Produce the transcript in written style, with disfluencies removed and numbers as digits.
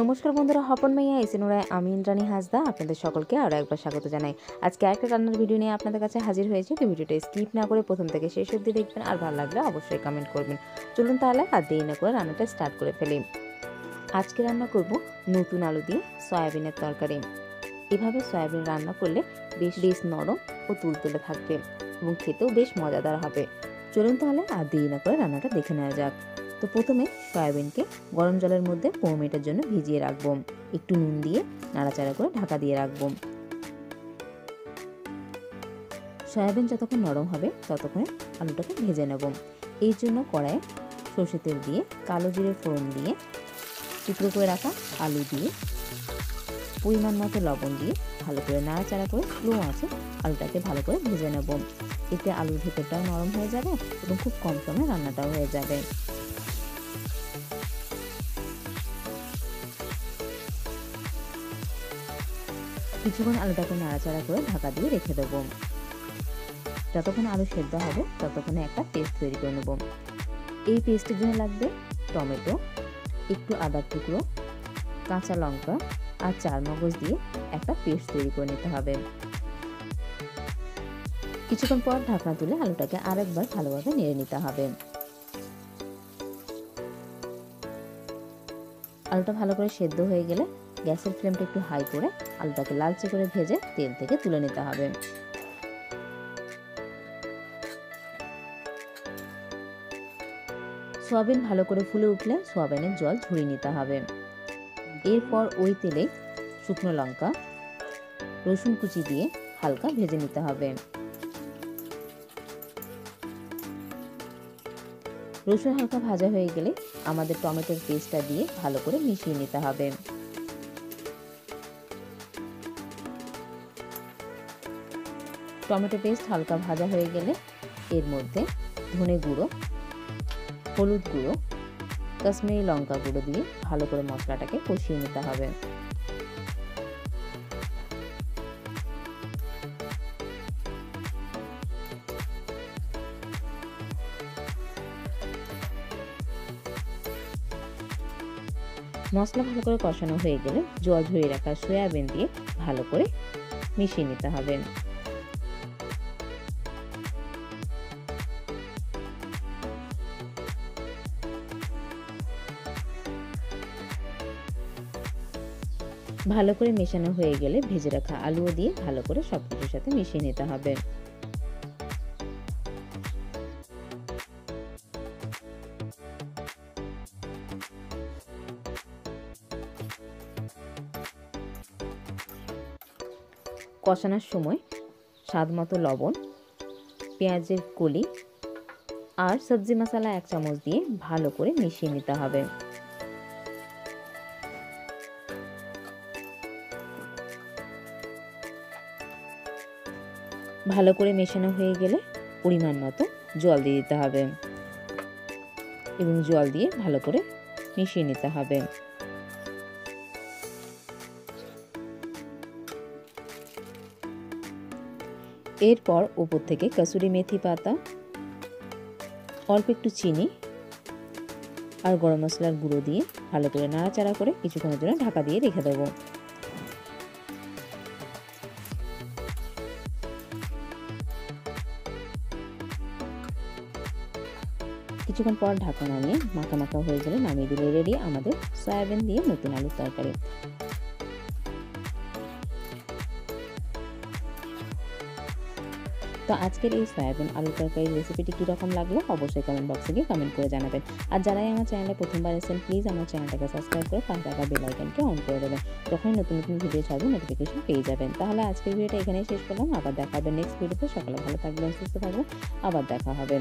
নমস্কার বন্ধুরা, হপন মাইয়া এসিনুরায় আমি ইন্দ্রাণী হাসদা আপনাদের সকলকে আরও একবার স্বাগত জানাই। আজকে একটা রান্নার ভিডিও নিয়ে আপনাদের কাছে হাজির হয়েছি। তো ভিডিওটা স্কিপ না করে প্রথম থেকে শেষ অবধি দেখবেন, আর ভালো লাগলে অবশ্যই কমেন্ট করবেন। চলুন তাহলে আর দেরি না করে রান্নাটা স্টার্ট করে ফেলি। আজকে রান্না করব নতুন আলু দিয়ে সয়াবিনের তরকারি। এভাবে সয়াবিন রান্না করলে বেশ নরম ও তুলতুলে থাকবে এবং খেতেও বেশ মজাদার হবে। চলুন তাহলে আর দেরি না করে রান্নাটা দেখে নেওয়া যাক। তো প্রথমে সয়াবিনকে গরম জলের মধ্যে 15 মিনিটের জন্য ভিজিয়ে রাখবো। একটু নুন দিয়ে নাড়াচাড়া করে ঢাকা দিয়ে রাখবো। সয়াবিন যতক্ষণ নরম হবে ততক্ষণে আলুটাকে ভেজে নেব। এই জন্য কড়াইয়ে সরষের তেল দিয়ে কালো জিরে ফোড়ন দিয়ে টুকরো করে রাখা আলু দিয়ে পরিমাণ মতো লবণ দিয়ে ভালো করে নাড়াচাড়া করে স্লো আঁচে আলুটাকে ভালো করে ভেজে নেব। এতে আলুর ভেতরটাও নরম হয়ে যাবে এবং খুব কম সময়ে রান্নাটাও হয়ে যাবে। কিছুক্ষণ আলুটাকে নাড়াচাড়া করে ঢাকা দিয়ে রেখে দেবো। যতক্ষণ আলু সেদ্ধ হবে ততক্ষণে একটা পেস্ট তৈরি করে নেব। এই পেস্টের জন্য লাগবে টমেটো, একটু আদার টুকরো, কাঁচা লঙ্কা আর চারমগজ দিয়ে একটা পেস্ট তৈরি করে নিতে হবে। কিছুক্ষণ পর ঢাকনা তুলে আলুটাকে আরেকবার ভালোভাবে নেড়ে নিতে হবে। আলুটা ভালো করে সেদ্ধ হয়ে গেলে গ্যাসের ফ্লেমটা একটু হাই করে আলুটাকে লালচে করে ভেজে তেল থেকে তুলে নিতে হবে। সয়াবিন ভালো করে ফুলে উঠলে সয়াবিনের জল ঝরিয়ে নিতে হবে। এরপর ওই তেলে শুকনো লঙ্কা, রসুন কুচি দিয়ে হালকা ভেজে নিতে হবে। রসুন হালকা ভাজা হয়ে গেলে আমাদের টমেটোর পেস্টটা দিয়ে ভালো করে মিশিয়ে নিতে হবে। টমেটো পেস্ট হালকা ভাজা হয়ে গেলে এর মধ্যে ধনে গুঁড়ো, হলুদ গুঁড়ো, কাশ্মীরি লঙ্কা গুঁড়ো দিয়ে ভালো করে মশলাটাকে কষিয়ে নিতে হবে। মশলা ভালো করে কষানো হয়ে গেলে জল ঝরিয়ে রাখা সয়াবিন দিয়ে ভালো করে মিশিয়ে নিতে হবে। ভালো করে মেশানো হয়ে গেলে ভেজে রাখা আলুও দিয়ে ভালো করে সবকিছুর সাথে মিশিয়ে নিতে হবে। কষানোর সময় স্বাদ মতো লবণ, পেঁয়াজের কলি আর সবজি মশলা 1 চামচ দিয়ে ভালো করে মিশিয়ে নিতে হবে। ভালো করে মেশানো হয়ে গেলে পরিমাণ মতো জল দিয়ে দিতে হবে এবং জল দিয়ে ভালো করে মিশিয়ে নিতে হবে। এরপর উপর থেকে কসুরি মেথি পাতা, অল্প একটু চিনি আর গরম মশলার গুঁড়ো দিয়ে ভালো করে নাড়াচাড়া করে কিছুক্ষণের জন্য ঢাকা দিয়ে রেখে দেবো। কিছুক্ষণ পর ঢাকা নামিয়ে মাখা মাখা হয়ে গেলে নামিয়ে দিলে রেডি আমাদের সয়াবিন দিয়ে নতুন আলুর তরকারি। তো আজকের এই সয়াবিন আলু তরকারির রেসিপিটি কীরকম লাগলো অবশ্যই কমেন্ট বক্সে গিয়ে কমেন্ট করে জানাবেন। আর যারাই আমার চ্যানেলে প্রথমবার এসেছেন প্লিজ আমার চ্যানেলটাকে সাবস্ক্রাইব করে পাশে থাকা বেল আইকনকে অন করে দেবেন। যখনই নতুন নতুন ভিডিও ছাড়বো নোটিফিকেশন পেয়ে যাবেন। তাহলে আজকের ভিডিওটা এখানেই শেষ করলাম। আবার দেখা হবে নেক্সট ভিডিওতে। সকালে ভালো থাকবেন, সুস্থ থাকবেন, আবার দেখা হবে।